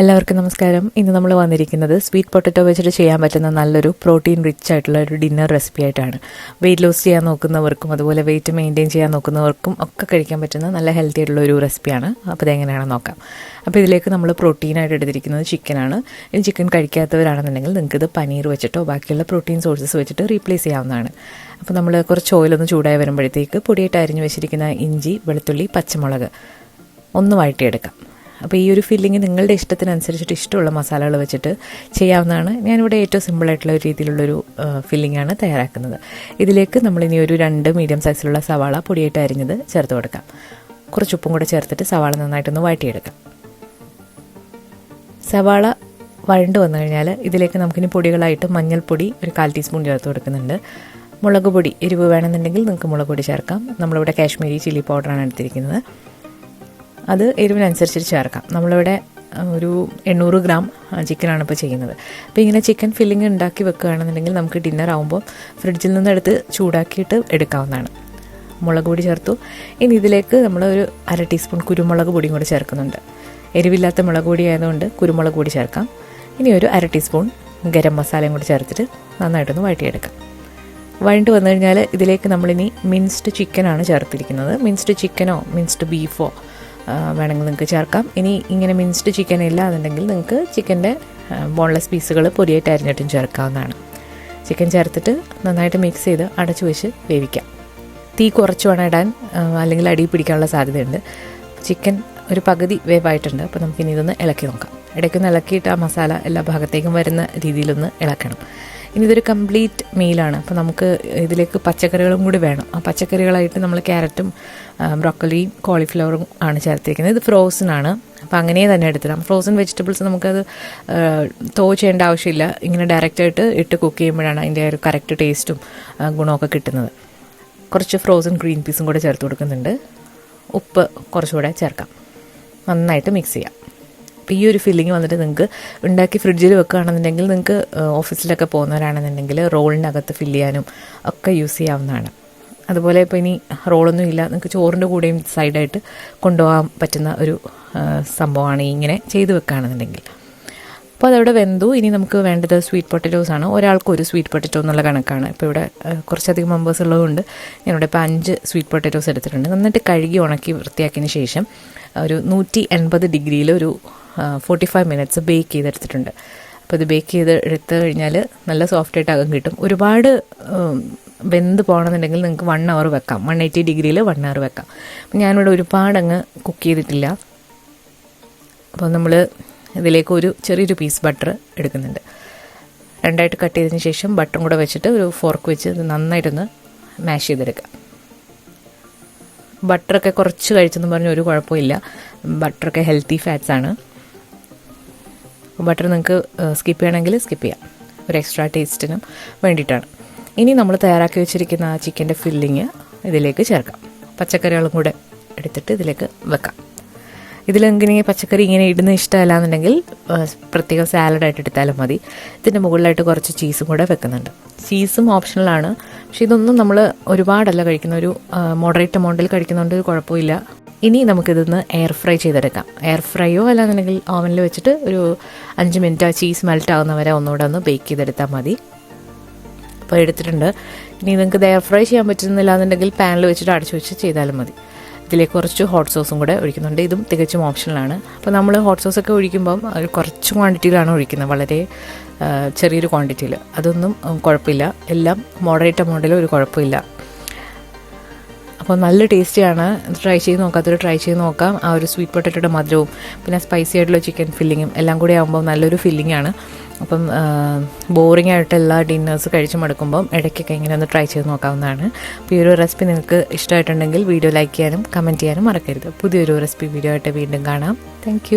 എല്ലാവർക്കും നമസ്കാരം. ഇന്ന് നമ്മൾ വന്നിരിക്കുന്നത് സ്വീറ്റ് പൊട്ടറ്റോ വെച്ചിട്ട് ചെയ്യാൻ പറ്റുന്ന നല്ലൊരു പ്രോട്ടീൻ റിച്ച് ആയിട്ടുള്ള ഒരു ഡിന്നർ റെസിപ്പി ആയിട്ടാണ്. വെയിറ്റ് ലോസ് ചെയ്യാൻ നോക്കുന്നവർക്കും അതുപോലെ വെയിറ്റ് മെയിൻറ്റെയിൻ ചെയ്യാൻ നോക്കുന്നവർക്കും ഒക്കെ കഴിക്കാൻ പറ്റുന്ന നല്ല ഹെൽത്തി ആയിട്ടുള്ള ഒരു റെസിപ്പിയാണ്. അപ്പോൾ ഇതെങ്ങനെയാണെന്ന് നോക്കാം. അപ്പോൾ ഇതിലേക്ക് നമ്മൾ പ്രോട്ടീനായിട്ട് എടുത്തിരിക്കുന്നത് ചിക്കനാണ്. ഇനി ചിക്കൻ കഴിക്കാത്തവരാണെന്നുണ്ടെങ്കിൽ നിങ്ങൾക്ക് ഇത് പനീർ വെച്ചിട്ടോ ബാക്കിയുള്ള പ്രോട്ടീൻ സോഴ്സസ് വെച്ചിട്ട് റീപ്ലേസ് ചെയ്യാവുന്നതാണ്. അപ്പോൾ നമ്മൾ കുറച്ച് ഓയിലൊന്ന് ചൂടായി വരുമ്പോഴത്തേക്ക് പൊടിയായിട്ട് അരിഞ്ഞ് വെച്ചിരിക്കുന്ന ഇഞ്ചി, വെളുത്തുള്ളി, പച്ചമുളക് ഒന്ന് വഴറ്റിയെടുക്കാം. അപ്പോൾ ഈ ഒരു ഫില്ലിങ് നിങ്ങളുടെ ഇഷ്ടത്തിനനുസരിച്ചിട്ട് ഇഷ്ടമുള്ള മസാലകൾ വെച്ചിട്ട് ചെയ്യാവുന്നതാണ്. ഞാനിവിടെ ഏറ്റവും സിമ്പിളായിട്ടുള്ള ഒരു രീതിയിലുള്ളൊരു ഫില്ലിങ്ങാണ് തയ്യാറാക്കുന്നത്. ഇതിലേക്ക് നമ്മളിനി ഒരു 2 മീഡിയം സൈസിലുള്ള സവാള പൊടിയായിട്ട് അരിഞ്ഞത് ചേർത്ത് കൊടുക്കാം. കുറച്ച് ഉപ്പും കൂടെ ചേർത്തിട്ട് സവാള നന്നായിട്ടൊന്ന് വഴറ്റിയെടുക്കാം. സവാള വഴണ്ട് വന്നു കഴിഞ്ഞാൽ ഇതിലേക്ക് നമുക്കിനി പൊടികളായിട്ട് മഞ്ഞൾപ്പൊടി ഒരു 1/4 ടീസ്പൂൺ ചേർത്ത് കൊടുക്കുന്നുണ്ട്. മുളക് പൊടി, എരിവ് വേണമെന്നുണ്ടെങ്കിൽ നിങ്ങൾക്ക് മുളക് പൊടി ചേർക്കാം. നമ്മളിവിടെ കാശ്മീരി ചില്ലി പൗഡറാണ് എടുത്തിരിക്കുന്നത്. അത് എരിവിനനുസരിച്ചിട്ട് ചേർക്കാം. നമ്മളിവിടെ ഒരു 800 ഗ്രാം ചിക്കനാണ് ഇപ്പോൾ ചെയ്യുന്നത്. അപ്പോൾ ഇങ്ങനെ ചിക്കൻ ഫില്ലിങ് ഉണ്ടാക്കി വെക്കുകയാണെന്നുണ്ടെങ്കിൽ നമുക്ക് ഡിന്നർ ആകുമ്പോൾ ഫ്രിഡ്ജിൽ നിന്ന് എടുത്ത് ചൂടാക്കിയിട്ട് എടുക്കാവുന്നതാണ്. മുളക് പൊടി ചേർത്തു. ഇനി ഇതിലേക്ക് നമ്മൾ ഒരു 1/2 ടീസ്പൂൺ കുരുമുളക് പൊടിയും കൂടി ചേർക്കുന്നുണ്ട്. എരിവില്ലാത്ത മുളക് പൊടി ആയതുകൊണ്ട് കുരുമുളക് പൊടി ചേർക്കാം. ഇനി ഒരു 1/2 ടീസ്പൂൺ ഗരം മസാലയും കൂടി ചേർത്തിട്ട് നന്നായിട്ടൊന്ന് വഴറ്റിയെടുക്കാം. വഴണ്ട് വന്നു കഴിഞ്ഞാൽ ഇതിലേക്ക് നമ്മളിനി മിൻസ്ഡ് ചിക്കനാണ് ചേർത്തിരിക്കുന്നത്. മിൻസ്ഡ് ചിക്കനോ മിൻസ്ഡ് ബീഫോ വേണമെങ്കിൽ നിങ്ങൾക്ക് ചേർക്കാം. ഇനി ഇങ്ങനെ മിൻസ്ഡ് ചിക്കൻ ഇല്ല എന്നുണ്ടെങ്കിൽ നിങ്ങൾക്ക് ചിക്കൻ്റെ ബോൺലെസ് പീസുകൾ പൊടിയായിട്ട് അരിഞ്ഞിട്ടും ചേർക്കാവുന്നതാണ്. ചിക്കൻ ചേർത്തിട്ട് നന്നായിട്ട് മിക്സ് ചെയ്ത് അടച്ചു വെച്ച് വേവിക്കാം. തീ കുറച്ച് വേണം ഇടാൻ, അല്ലെങ്കിൽ അടി പിടിക്കാനുള്ള സാധ്യതയുണ്ട്. ചിക്കൻ ഒരു പകുതി വേവായിട്ടുണ്ട്. അപ്പോൾ നമുക്കിനി ഇതൊന്ന് ഇളക്കി നോക്കാം. ഇടയ്ക്കൊന്ന് ഇളക്കിയിട്ട് ആ മസാല എല്ലാ ഭാഗത്തേക്കും വരുന്ന രീതിയിലൊന്ന് ഇളക്കണം. ഇനി ഇതൊരു കംപ്ലീറ്റ് മീലാണ്. അപ്പോൾ നമുക്ക് ഇതിലേക്ക് പച്ചക്കറികളും കൂടി വേണം. ആ പച്ചക്കറികളായിട്ട് നമ്മൾ ക്യാരറ്റും ബ്രോക്കലിയും കോളിഫ്ലവറും ആണ് ചേർത്തിരിക്കുന്നത്. ഇത് ഫ്രോസൺ ആണ്. അപ്പോൾ അങ്ങനെ തന്നെ എടുത്തിടാം. ഫ്രോസൺ വെജിറ്റബിൾസ് നമുക്കത് ചെയ്യേണ്ട ആവശ്യമില്ല. ഇങ്ങനെ ഡയറക്റ്റായിട്ട് ഇട്ട് കുക്ക് ചെയ്യുമ്പോഴാണ് അതിൻ്റെ ഒരു കറക്റ്റ് ടേസ്റ്റും ഗുണമൊക്കെ കിട്ടുന്നത്. കുറച്ച് ഫ്രോസൺ ഗ്രീൻ പീസും കൂടെ ചേർത്ത് കൊടുക്കുന്നുണ്ട്. ഉപ്പ് കുറച്ചുകൂടെ ചേർക്കാം. നന്നായിട്ട് മിക്സ് ചെയ്യാം. അപ്പോൾ ഈ ഒരു ഫില്ലിങ് വന്നിട്ട് നിങ്ങൾക്ക് ഉണ്ടാക്കി ഫ്രിഡ്ജിൽ വെക്കുകയാണെന്നുണ്ടെങ്കിൽ നിങ്ങൾക്ക് ഓഫീസിലൊക്കെ പോകുന്നവരാണെന്നുണ്ടെങ്കിൽ റോളിനകത്ത് ഫില്ല് ചെയ്യാനും ഒക്കെ യൂസ് ചെയ്യാവുന്നതാണ്. അതുപോലെ ഇപ്പോൾ ഇനി റോളൊന്നും ഇല്ല, നിങ്ങൾക്ക് ചോറിൻ്റെ കൂടെയും സൈഡായിട്ട് കൊണ്ടുപോകാൻ പറ്റുന്ന ഒരു സംഭവമാണ് ഇങ്ങനെ ചെയ്ത് വെക്കുകയാണെന്നുണ്ടെങ്കിൽ. അപ്പോൾ അതവിടെ വെന്തു. ഇനി നമുക്ക് വേണ്ടത് സ്വീറ്റ് പൊട്ടറ്റോസാണ്. ഒരാൾക്ക് ഒരു സ്വീറ്റ് പൊട്ടറ്റോ എന്നുള്ള കണക്കാണ്. ഇപ്പോൾ ഇവിടെ കുറച്ചധികം മെമ്പേഴ്സ് ഉള്ളതുകൊണ്ട് ഞാനിവിടെ ഇപ്പോൾ 5 സ്വീറ്റ് പൊട്ടറ്റോസ് എടുത്തിട്ടുണ്ട്. നന്നായിട്ട് കഴുകി ഉണക്കി വൃത്തിയാക്കിയതിന് ശേഷം ഒരു 180 ഡിഗ്രിയിൽ ഒരു 45 മിനിറ്റ്സ് ബേക്ക് ചെയ്തെടുത്തിട്ടുണ്ട്. അപ്പോൾ ഇത് ബേക്ക് ചെയ്ത് എടുത്ത് കഴിഞ്ഞാൽ നല്ല സോഫ്റ്റായിട്ട് അകം കിട്ടും. ഒരുപാട് വെന്ത് പോകണമെന്നുണ്ടെങ്കിൽ നിങ്ങൾക്ക് 1 അവർ വെക്കാം. 180 ഡിഗ്രിയിൽ 1 അവർ വെക്കാം. അപ്പം ഞാനിവിടെ ഒരുപാട് അങ്ങ് കുക്ക് ചെയ്തിട്ടില്ല. അപ്പോൾ നമ്മൾ ഇതിലേക്ക് ഒരു ചെറിയൊരു പീസ് ബട്ടർ എടുക്കുന്നുണ്ട്. 2ആയിട്ട് കട്ട് ചെയ്തതിന് ശേഷം ബട്ടറും കൂടെ വെച്ചിട്ട് ഒരു ഫോർക്ക് വെച്ച് ഇത് നന്നായിട്ടൊന്ന് മാഷ് ചെയ്തെടുക്കാം. ബട്ടറൊക്കെ കുറച്ച് കഴിച്ചെന്ന് പറഞ്ഞാൽ ഒരു കുഴപ്പമില്ല. ബട്ടറൊക്കെ ഹെൽത്തി ഫാറ്റ്സ് ആണ്. ബട്ടർ നിങ്ങൾക്ക് സ്കിപ്പ് ചെയ്യണമെങ്കിൽ സ്കിപ്പ് ചെയ്യാം, ഒരു എക്സ്ട്രാ ടേസ്റ്റിനും വേണ്ടിയിട്ടാണ്. ഇനി നമ്മൾ തയ്യാറാക്കി വെച്ചിരിക്കുന്ന ആ ചിക്കൻ്റെ ഫില്ലിങ് ഇതിലേക്ക് ചേർക്കാം. പച്ചക്കറികളും കൂടെ എടുത്തിട്ട് ഇതിലേക്ക് വെക്കാം. ഇതിലെങ്ങനെ പച്ചക്കറി ഇങ്ങനെ ഇടുന്ന ഇഷ്ടമല്ല എന്നുണ്ടെങ്കിൽ പ്രത്യേകം സാലഡായിട്ട് എടുത്താലും മതി. ഇതിൻ്റെ മുകളിലായിട്ട് കുറച്ച് ചീസും കൂടെ വെക്കുന്നുണ്ട്. ചീസും ഓപ്ഷണലാണ്. പക്ഷെ ഇതൊന്നും നമ്മൾ ഒരുപാടല്ല കഴിക്കുന്ന, ഒരു മോഡറേറ്റ് എമൗണ്ടിൽ കഴിക്കുന്നതുകൊണ്ട് ഒരു കുഴപ്പമില്ല. ഇനി നമുക്കിതൊന്ന് എയർ ഫ്രൈ ചെയ്തെടുക്കാം. എയർ ഫ്രൈയോ അല്ലാന്നുണ്ടെങ്കിൽ ഓവനിൽ വെച്ചിട്ട് ഒരു 5 മിനിറ്റ് ചീസ് മെൽറ്റ് ആവുന്നവരെ ഒന്നുകൂടെ ഒന്ന് ബേക്ക് ചെയ്തെടുത്താൽ മതി. അപ്പോൾ എടുത്തിട്ടുണ്ട്. ഇനി നിങ്ങൾക്ക് ഇത് എയർ ഫ്രൈ ചെയ്യാൻ പറ്റുന്നില്ല എന്നുണ്ടെങ്കിൽ പാനിൽ വെച്ചിട്ട് അടച്ചു വെച്ച് ചെയ്താലും മതി. ഇതിലേക്ക് കുറച്ച് ഹോട്ട് സോസും കൂടെ ഒഴിക്കുന്നുണ്ട്. ഇതും തികച്ചും ഓപ്ഷണലാണ്. അപ്പോൾ നമ്മൾ ഹോട്ട് സോസൊക്കെ ഒഴിക്കുമ്പം കുറച്ച് ക്വാണ്ടിറ്റിയിലാണ് ഒഴിക്കുന്നത്, വളരെ ചെറിയൊരു ക്വാണ്ടിറ്റിയിൽ. അതൊന്നും കുഴപ്പമില്ല. എല്ലാം മോഡറേറ്റ് എമൗണ്ടിൽ ഒരു കുഴപ്പമില്ല. അപ്പോൾ നല്ല ടേസ്റ്റിയാണ്. ട്രൈ ചെയ്ത് നോക്കാത്തൊരു ട്രൈ ചെയ്ത് നോക്കാം. ആ ഒരു സ്വീറ്റ് പൊട്ടറ്റോയുടെ മധുരവും പിന്നെ സ്പൈസി ആയിട്ടുള്ള ചിക്കൻ ഫില്ലിങ്ങും എല്ലാം കൂടി ആകുമ്പോൾ നല്ലൊരു ഫില്ലിങ്ങാണ്. അപ്പം ബോറിംഗ് ആയിട്ട് എല്ലാ ഡിന്നേഴ്സ് കഴിച്ച് മടുക്കുമ്പം ഇടയ്ക്കൊക്കെ ഇങ്ങനെ ഒന്ന് ട്രൈ ചെയ്ത് നോക്കാവുന്നതാണ്. അപ്പോൾ ഈ ഒരു റെസിപ്പി നിങ്ങൾക്ക് ഇഷ്ടമായിട്ടുണ്ടെങ്കിൽ വീഡിയോ ലൈക്ക് ചെയ്യാനും കമൻറ്റ് ചെയ്യാനും മറക്കരുത്. പുതിയൊരു റെസിപ്പി വീഡിയോ ആയിട്ട് വീണ്ടും കാണാം. താങ്ക്